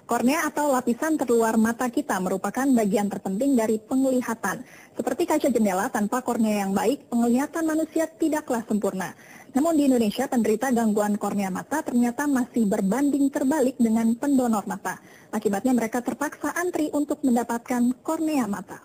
Kornea atau lapisan terluar mata kita merupakan bagian terpenting dari penglihatan. Seperti kaca jendela, tanpa kornea yang baik, penglihatan manusia tidaklah sempurna. Namun di Indonesia, penderita gangguan kornea mata ternyata masih berbanding terbalik dengan pendonor mata. Akibatnya mereka terpaksa antri untuk mendapatkan kornea mata.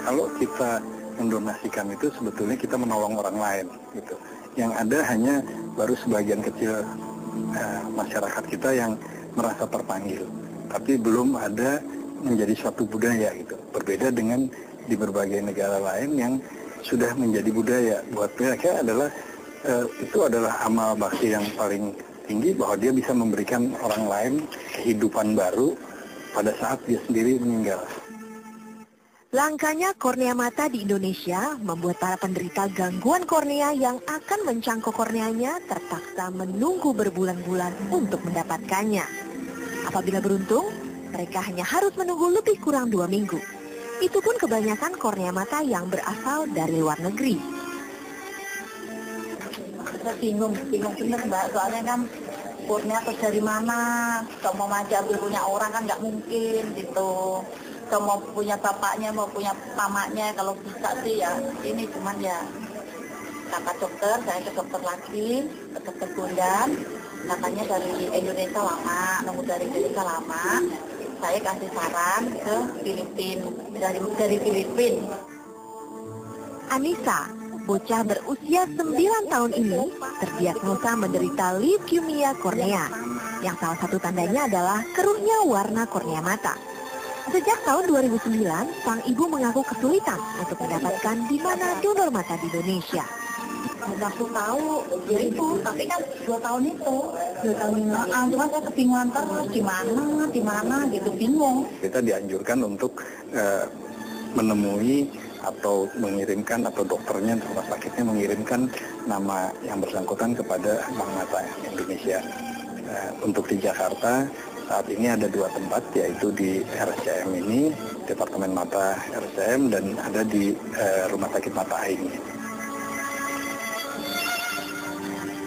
Kalau kita mendonasikan itu sebetulnya kita menolong orang lain gitu. Yang ada hanya baru sebagian kecil masyarakat kita yang merasa terpanggil, tapi belum ada menjadi suatu budaya gitu. Berbeda dengan di berbagai negara lain yang sudah menjadi budaya. Buat mereka adalah itu adalah amal bakti yang paling tinggi, bahwa dia bisa memberikan orang lain kehidupan baru pada saat dia sendiri meninggal. Langkanya kornea mata di Indonesia membuat para penderita gangguan kornea yang akan mencangkok korneanya terpaksa menunggu berbulan-bulan untuk mendapatkannya. Apabila beruntung, mereka hanya harus menunggu lebih kurang 2 minggu. Itu pun kebanyakan kornea mata yang berasal dari luar negeri. Saya bingung bener Mbak, soalnya kan kornea terus dari mana? Kalau mau aja ambil punya orang kan nggak mungkin gitu. Kalau mau punya bapaknya, mau punya mamanya, kalau bisa sih ya ini, cuman ya kata dokter, saya ke dokter lagi, ke dokter Bondan, katanya dari Indonesia lama, nunggu dari Indonesia lama, saya kasih saran ke Filipina, dari Filipina. Anissa, bocah berusia 9 tahun ini, terdiagnosa menderita leukemia kornea, yang salah satu tandanya adalah keruhnya warna kornea mata. Sejak tahun 2009, sang ibu mengaku kesulitan untuk mendapatkan di mana donor mata di Indonesia. Aku tahu, ya itu, tapi kan 2 tahun itu, 2 tahun ini, cuma saya kebingungan terus, di mana, gitu, bingung. Kita dianjurkan untuk menemui atau mengirimkan, atau dokternya, rumah sakitnya mengirimkan nama yang bersangkutan kepada Bank Mata Indonesia. Untuk di Jakarta, saat ini ada 2 tempat, yaitu di RSCM ini, Departemen Mata RSCM, dan ada di Rumah Sakit Mata Aing.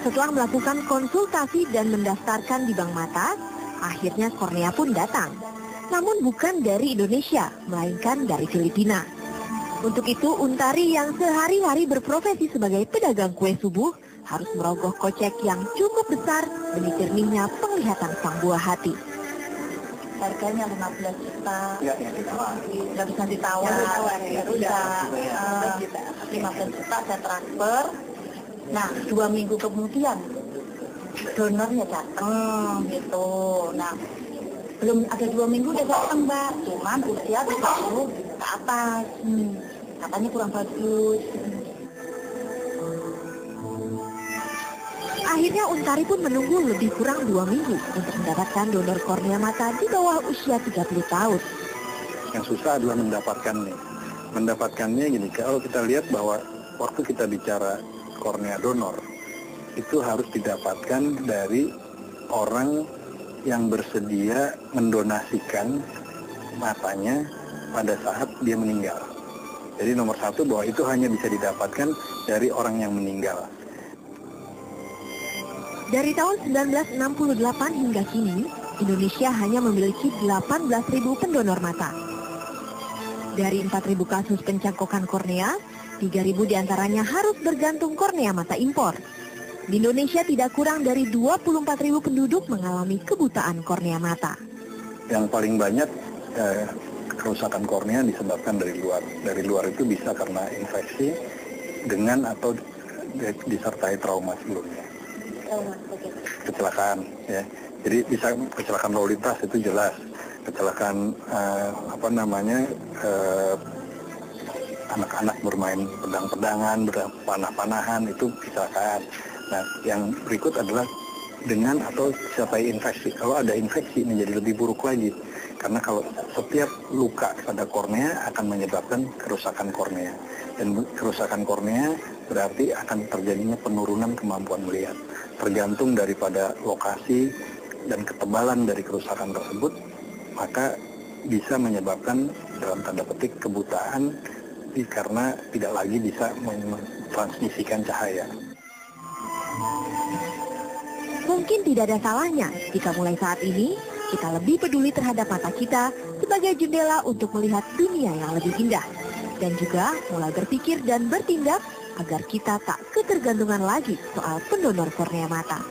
Setelah melakukan konsultasi dan mendaftarkan di Bank Mata, akhirnya kornea pun datang. Namun bukan dari Indonesia, melainkan dari Filipina. Untuk itu, Untari yang sehari-hari berprofesi sebagai pedagang kue subuh harus merogoh kocek yang cukup besar demi jernihnya penglihatan sang buah hati. Harganya 15 juta, nggak bisa ditawar, nggak bisa, 15 juta saya transfer. Nah, 2 minggu kemudian donornya datang gitu. Nah, belum ada 2 minggu dia datang Mbak, cuman usia 30 ke atas, katanya kurang bagus. Akhirnya Untari pun menunggu lebih kurang 2 minggu untuk mendapatkan donor kornea mata di bawah usia 30 tahun. Yang susah adalah mendapatkannya. Mendapatkannya gini, kalau kita lihat bahwa waktu kita bicara kornea donor, itu harus didapatkan dari orang yang bersedia mendonasikan matanya pada saat dia meninggal. Jadi nomor 1 bahwa itu hanya bisa didapatkan dari orang yang meninggal. Dari tahun 1968 hingga kini, Indonesia hanya memiliki 18.000 pendonor mata. Dari 4.000 kasus pencangkokan kornea, 3.000 diantaranya harus bergantung kornea mata impor. Di Indonesia tidak kurang dari 24.000 penduduk mengalami kebutaan kornea mata. Yang paling banyak kerusakan kornea disebabkan dari luar. Dari luar itu bisa karena infeksi dengan atau disertai trauma sebelumnya. Kecelakaan, ya. Jadi bisa kecelakaan lalu lintas itu jelas. Kecelakaan anak-anak bermain pedang-pedangan, panah-panahan, itu kecelakaan. Nah, yang berikut adalah dengan atau disertai infeksi. Kalau ada infeksi menjadi lebih buruk lagi. Karena kalau setiap luka pada kornea akan menyebabkan kerusakan kornea. Dan kerusakan kornea berarti akan terjadinya penurunan kemampuan melihat. Tergantung daripada lokasi dan ketebalan dari kerusakan tersebut, maka bisa menyebabkan dalam tanda petik kebutaan karena tidak lagi bisa mentransmisikan cahaya. Mungkin tidak ada salahnya jika mulai saat ini kita lebih peduli terhadap mata kita sebagai jendela untuk melihat dunia yang lebih indah. Dan juga mulai berpikir dan bertindak agar kita tak ketergantungan lagi soal pendonor kornea mata.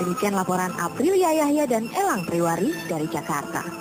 Demikian laporan Aprilia Yahya dan Elang Priwari dari Jakarta.